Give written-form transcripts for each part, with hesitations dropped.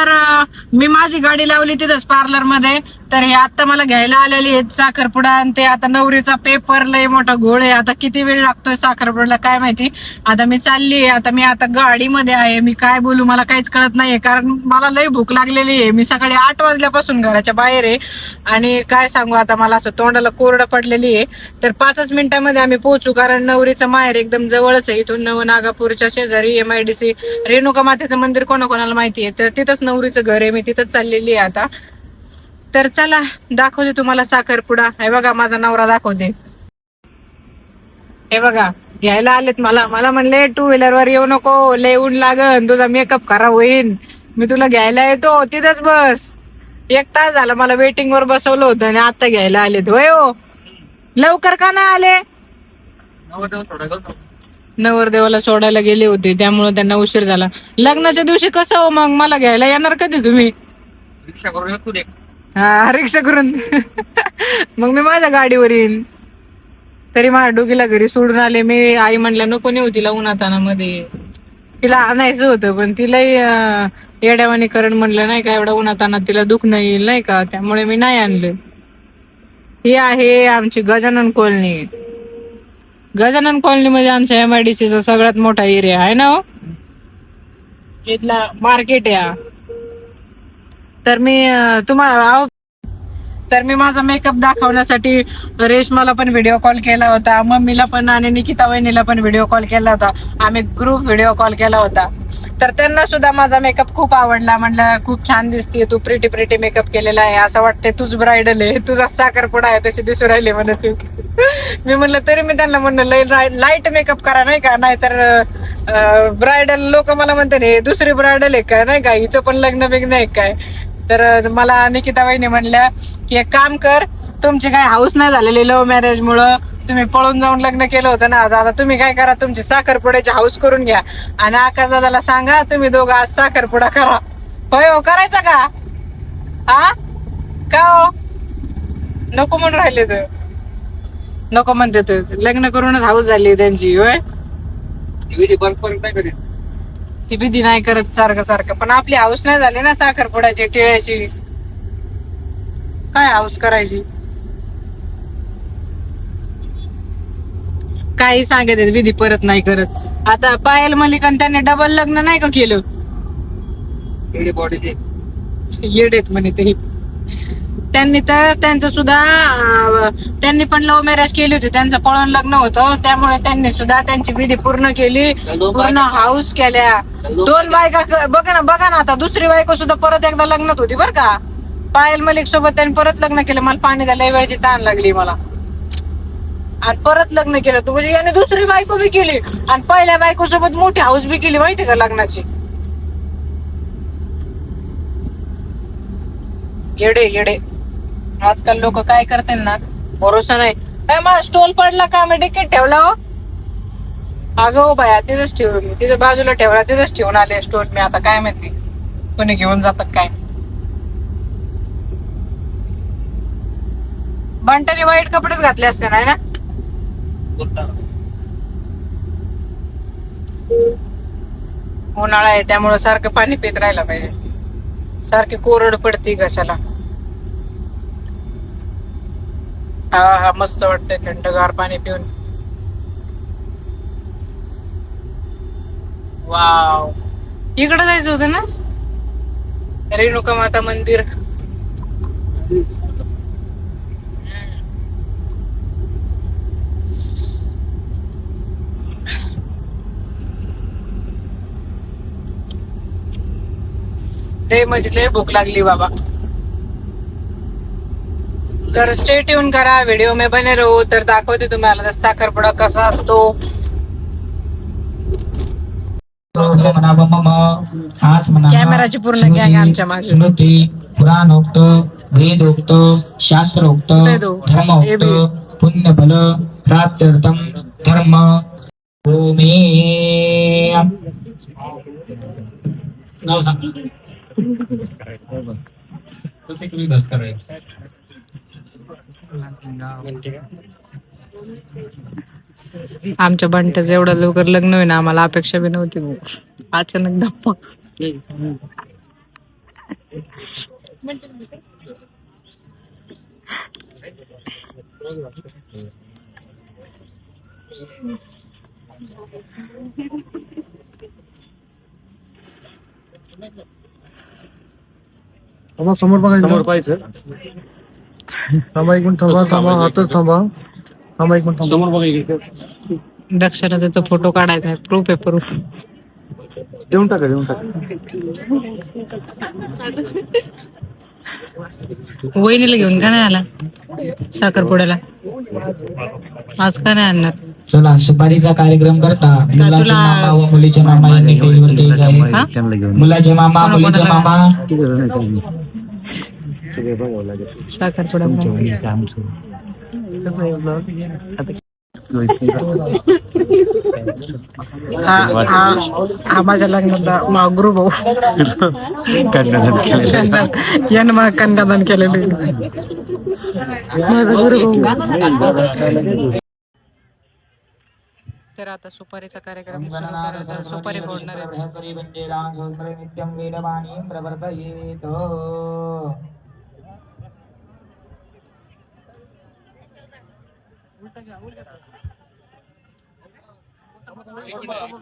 तर मी माझी गाडी लावली तिथंच पार्लर मध्ये. तर हे आता मला घ्यायला आलेली आहेत साखरपुडा, आणि ते आता नवरीचा पेपर लय मोठा घोळ आहे. आता किती वेळ लागतोय साखरपुड्याला काय माहिती. आता मी चालली आहे, आता मी आता गाडीमध्ये आहे. मी काय बोलू मला काहीच कळत नाहीये, कारण मला लय भूक लागलेली आहे. मी सकाळी 8 वाजल्यापासून घराच्या बाहेर आहे, आणि काय सांगू आता मला असं तोंडाला कोरडं पडलेली आहे. तर 5 मिनिटांमध्ये आम्ही पोहोचू, कारण नवरीचं माहेर एकदम जवळच आहे इथून. नवनागापूरच्या शेजारी MIDC रेणुका मातेचं मंदिर कोणाकोणाला माहिती आहे, तर तिथंच नवरीचं घर आहे. मी तिथंच चाललेली आहे आता. तर चला दाखवते तुम्हाला साखरपुडा. हे बघा माझा नवरा दाखवते. हे बघा घ्यायला आलेत मला. मला म्हणले 2 व्हीलरवर येऊ नको, लय ऊन लागन, तुझा मेकअप खराब होईल, मी तुला घ्यायला येतो, तिथंच बस. 1 तास झाला मला वेटिंग वर बसवलं होतं, आणि आता घ्यायला आलेत. होय हो, लवकर का नाही आले? नवरदेवाला सोडायला गेले होते, त्यामुळे त्यांना उशीर झाला. लग्नाच्या दिवशी कसं हो मग मला घ्यायला येणार कधी तुम्ही? रिक्षा करून येतो दे. हा रिक्षा करून. मग मी माझ्या गाडीवर येईन. तरी माझ्या डोकीला घरी सोडून आले मी. आई म्हणल्या नको नेऊ तिला उन्हातानामध्ये, तिला आणायचं होतं, पण तिलाही येड्यावानी करण म्हणलं नाही का, एवढा उन्हातानात तिला दुखणं येईल नाही का, त्यामुळे मी नाही आणलं. ही आहे आमची गजानन कॉलनी. गजानन कॉलनी म्हणजे आमच्या MIDC चा सगळ्यात मोठा एरिया आहे ना हो. इथला मार्केट आहे. तर मी माझा मेकअप दाखवण्यासाठी रेशमाला पण व्हिडिओ कॉल केला होता, मम्मीला पण, आणि निकिता वहिनीला पण व्हिडिओ कॉल केला होता. आम्ही ग्रुप व्हिडिओ कॉल केला होता. तर त्यांना सुद्धा माझा मेकअप खूप आवडला. म्हणलं खूप छान दिसते तू, प्रिटी मेकअप केलेला आहे, असं वाटतंय तूच ब्रायडल आहे, तुझा साखरपुडा आहे तशी दिसू राहिली म्हणत तू. मी म्हणलं तरी मी त्यांना म्हणलं लाईट मेकअप करा नाही का, नाहीतर ब्रायडल लोक मला म्हणते दुसरी ब्रायडल आहे का नाही का, हिचं पण लग्न बिग्न आहे काय. तर मला निकिता वहिनी म्हणल्या की एक काम कर, तुमची काय हाऊस नाही झालेली लव्ह मॅरेज मुळे, तुम्ही पळून जाऊन लग्न केलं होतं ना, दादा तुम्ही काय करा, तुमची साखरपुड्याची हाऊस करून घ्या, आणि आकाश दादाला सांगा तुम्ही दोघं आज साखरपुडा करा. होय हो, करायचा का? हा का हो, नको म्हणून राहिले तर नको म्हणते, तर लग्न करूनच हाऊस झाली त्यांची. होय ती भीती नाही करत सारखं, पण आपली हाऊस नाही झाली ना साखरपुड्याची टिळ्याची, काय हाऊस करायची. काही सांगत विधी परत नाही करत. आता पायल मलिकान त्यांनी डबल लग्न नाही का केलं, येडेत म्हणे ते. त्यांनी तर त्यांचं सुद्धा त्यांनी पण लव्ह मॅरेज केली होती, त्यांचं पळून लग्न होतं, त्यामुळे त्यांनी सुद्धा त्यांची विधी पूर्ण केली, पूर्ण हाऊस केल्या. 2 बायका बघा ना आता, दुसरी बायको सुद्धा परत एकदा लग्नात होती बरं का. पायल मलिक सोबत त्यांनी परत लग्न केलं. मला पाणी द्यायला वेळची ताण लागली मला, आणि परत लग्न केलं तू, म्हणजे याने दुसरी बायको बी केली, आणि पहिल्या बायको सोबत मोठी हाऊस बी केली माहिती का लग्नाची. येडे आजकाल लोक काय करते ना, भरोसा नाही. काय मला स्टोल पडला का, मी डिकेट ठेवला हो. अगं हो बाया, तिथंच ठेवून मी, तिथं बाजूला ठेवला, तिथंच ठेवून आले स्टोल मी. आता काय माहिती कोणी घेऊन जातात काय. बंटाने वाईट कपडेच घातले असते नाही ना. उन्हाळा आहे त्यामुळे सारखं पाणी पित राहायला पाहिजे, सारखी कोरड पडती घशाला. हा मस्त वाटतंय थंडगार पाणी पिऊन. वाव, इकडं जायचं होतं ना, रेणुका माता मंदिर. लय म्हणजे लय भूक लागली बाबा. तर स्टे ट्यून करा, व्हिडिओ में बने रहो. तर दाखवते तुम्हाला साखरपुडा कसा असतो. कॅमेराची पूर्ण गँग आमच्या मागे. स्मृती, पुराणोक्त, वेदोक्त, शास्त्रोक्त, धर्मोक्त, पुण्यफल प्राप्त्यर्थम धर्म भूमी. नाव सांग. आमच्या बंट्याचं एवढं लवकर लग्न होईना आम्हाला अपेक्षा बी नव्हती. अचानक धप्पा. समोर बघायचं समोर पाहायचं थांबा एक मिनिट थांबा हातच थांबा एक मिनिट समोर बघायचं दक्षाला त्याचा फोटो काढायचा आहे. प्रूफ आहे प्रूफ. देऊन टाका वहिनीला घेऊन का नाही आला साखरपुड्याला? आज का नाही आणणार? चला सुपारीचा कार्यक्रम करता मुलाचे तुला- मामा व मुलीचे मामा यांनी टेजवर द्यायचं आहे. हा? मुलाचे मामा मुलीचे मामा साखरपुडा हा माझ्या लग्नाचा गुरु भाऊ यानं मला कन्यादान केलेलं माझा गुरु भाऊ. तर आता सुपारीचा कार्यक्रम सुरू करायचा. सुपारी फोडणार आहे. नित्यं वेदवाणी प्रवर्तयेत.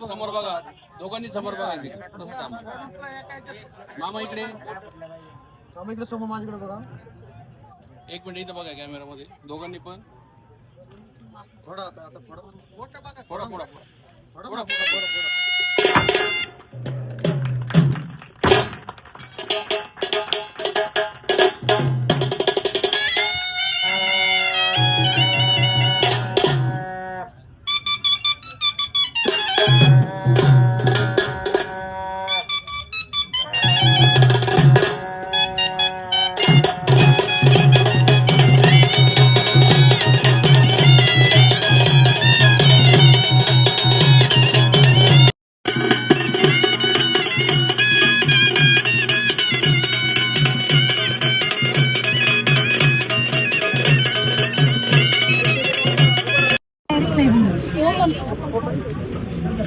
समोर बघा, दोघांनी समोर बघायचे. मामा इकडे, समोर माझ्याकडे बघा. एक मिनिट इथं बघा कॅमेरामध्ये. दोघांनी पण थोडा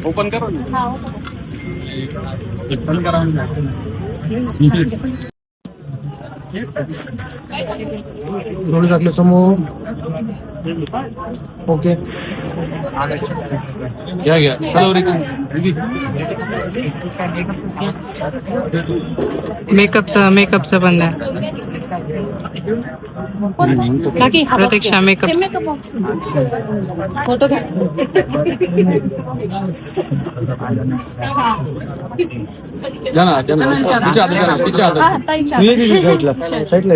ओपन करा ना. ओपन करा. थोडी टाकले समोर. ओके घ्या हॅलो मेकअपचं बंद आहे. प्रतीक्षा मेकअप फोटो साईडला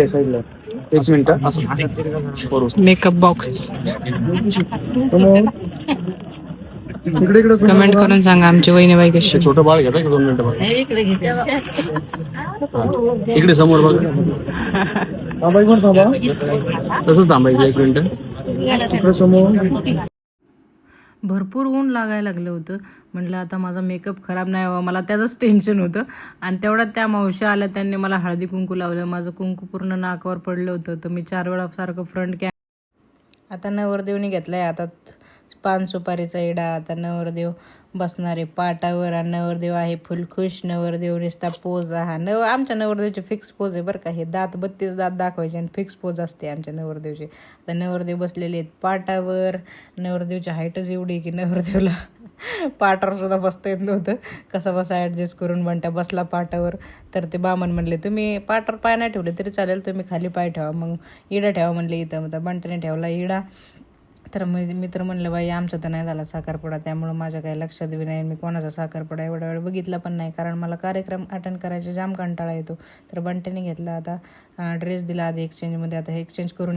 एक मिनिट. मेकअप बॉक्स इकडे कमेंट करून सांगा आमची वहिनी बाई कशी. छोटं बाळ घेता का 2 मिनिटं बघा. इकडे समोर बघा. तसंच थांबायचं 1 मिनिट. इकडे समोर. भरपूर ऊन लागायला लागलं होतं. म्हटलं आता माझा मेकअप खराब नाही व्हावा, मला त्याचंच टेन्शन होतं. आणि तेवढ्यात त्या मावशी आल्या, त्यांनी मला हळदी कुंकू लावलं. माझं कुंकू पूर्ण नाकावर पडलं होतं. तर मी 4 वेळा सारखं फ्रंट आता नवरदेवनी घेतलाय हातात पान सुपारीचा इडा. आता नवरदेव बसणारे पाटावर आणि नवरदेव आहे फुलखुश. नवरदेव नुसता पोज. हा आमच्या नवरदेवचे फिक्स पोज आहे बरं का. हे 32 दात दाखवायचे आणि फिक्स पोज असते आमच्या नवरदेवचे. आता नवरदेव बसलेले आहेत पाटावर. नवरदेवची हाईटच एवढी आहे की नवरदेवला पाटावर सुद्धा बसता येत नव्हतं. कसं बसा ॲडजस्ट करून बंट्या बसला पाटावर. तर ते बामन म्हणले तुम्ही पाटावर पाय नाही ठेवले तरी चालेल, तुम्ही खाली पाय ठेवा, मग इडा ठेवा म्हणले इथं. मग बंट्याने ठेवला इडा. तर मी तर म्हणलं बाई आमचा तर नाही झाला साखरपुडा, त्यामुळं माझ्या काही लक्षात बी नाही. मी कोणाचा साखरपुडा एवढा वेळ बघितला पण नाही, कारण मला कार्यक्रम अटेंड करायचा जाम कंटाळा येतो. तर बंट्याने घेतला आता ड्रेस दिला आधी एक्सचेंजमध्ये. आता हे एक्सचेंज करून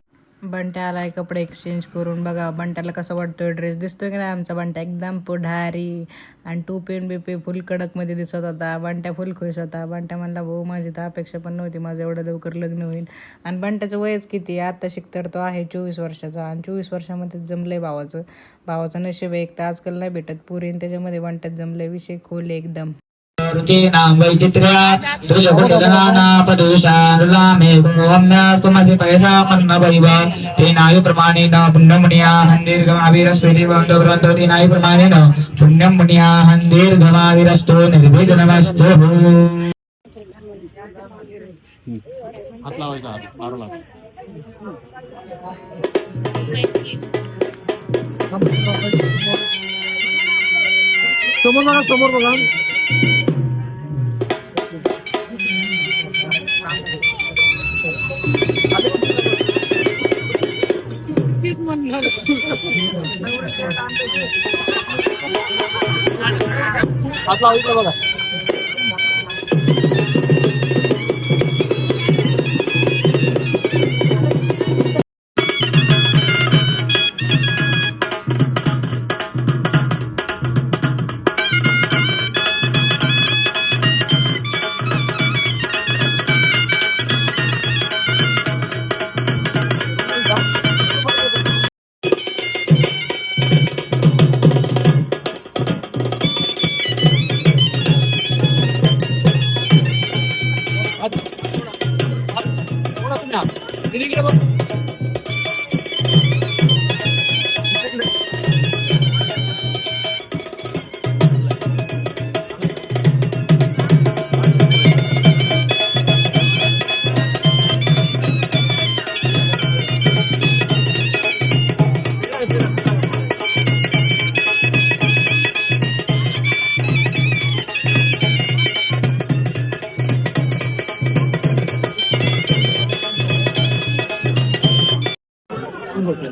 बंट्या आलाय कपडे एक्सचेंज करून. बघा बंट्याला कसं वाटतोय ड्रेस. दिसतोय की नाही आमचा बंट्या एकदम पुढारी. आणि टोपीन बिपी फुल कडकमध्ये दिसत होता. बंट्या फुल खुश होता. बंट्या म्हणला भाऊ माझी तर अपेक्षा पण नव्हती माझं एवढं लवकर लग्न होईल. आणि बंट्याचं वयच किती आता शिकतर तो आहे 24 वर्षाचा. आणि 24 वर्षामध्ये जमलंय भावाचं नशीब एक तर आजकाल नाही भेटत पुरी. त्याच्यामध्ये बंट्यात जमलंय. विषय खोल एकदम. नाम वैचित्र्या पदुषामे गुम्यास्तमसि पैसा मन्न वैव तेनायु प्रमाणेन पुण्यमुनियाहं दीर्घमाविरस्वेति तेनायु प्रमाणेन पुण्यमुनियाहं दीर्घमाविरस्तु निर्विघ्नमस्तु. हात लावायचा हात आरला समोर बघा, समोर बघा. हात लावायचा बघा.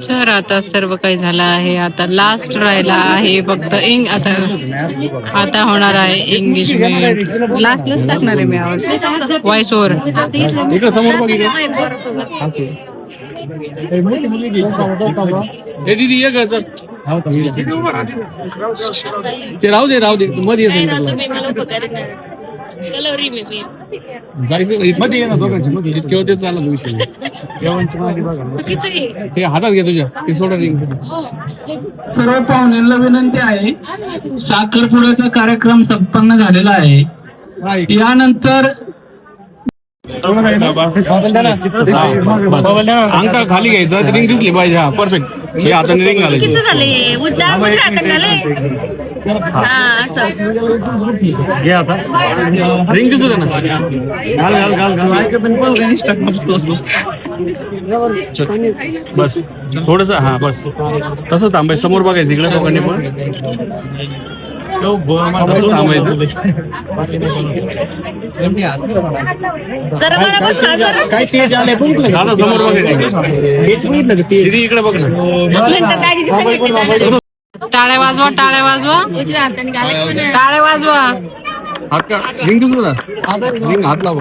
तर आता सर्व काही झालं आहे. आता लास्ट राहिला आहे फक्त आता होणार आहे इंग्लिशमेंट. लास्टलाच टाकणार आहे मी आवाज, व्हॉइस ओव्हर. इकडे समोर बघ. इकडे हे दीदी ये ग चल. ते राहू दे मध्ये ये जायचं मध्ये ये ना दोघांची मध्ये इतके ते चालला विषय ते हातात घे तुझ्या ते सोडा रिंग. सर्व पाहुण्यांना विनंती आहे, साखरपुड्याचा कार्यक्रम संपन्न झालेला आहे. यानंतर अंका खाली घ्यायचं रिंग दिसली पाहिजे. हा परफेक्ट. हे हाताने रिंग घालायची. घे आता रिंग दिसू दे ना. बस थोडस. हा बस तसं थांबायचं. समोर बघायचं इकडे दोघांनी पण थांबायचं. काय स्टेज आले दादा समोर बघायचं. दीदी इकडे बघ ना. टाळ्या वाजवा, टाळ्या वाजवा, टाळ्या वाजवा. हात का रिंग दिसू ना. रिंग हात लाव.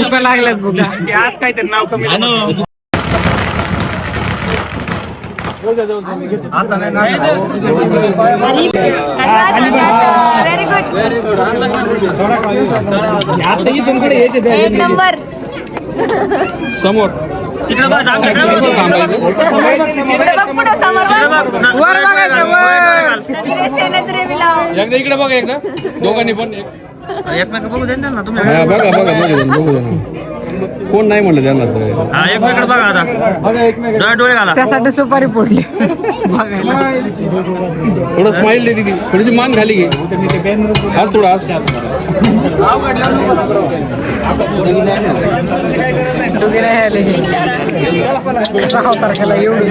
भुका लागल्यात भुका. आज काहीतरी नाव कमी. समोर वर बघायचं, वर. एकदा इकडे बघा. एकदा दोघांनी पण बघू दे ना. बघा बघू दे ना. कोण नाही म्हणलं त्यांना सगळे. त्यासाठी सुपारी फोडली बघायला. थोडं स्माइल दे दीदी. थोडीशी मान खाली घे. आज थोडं आज कसा होता एवढं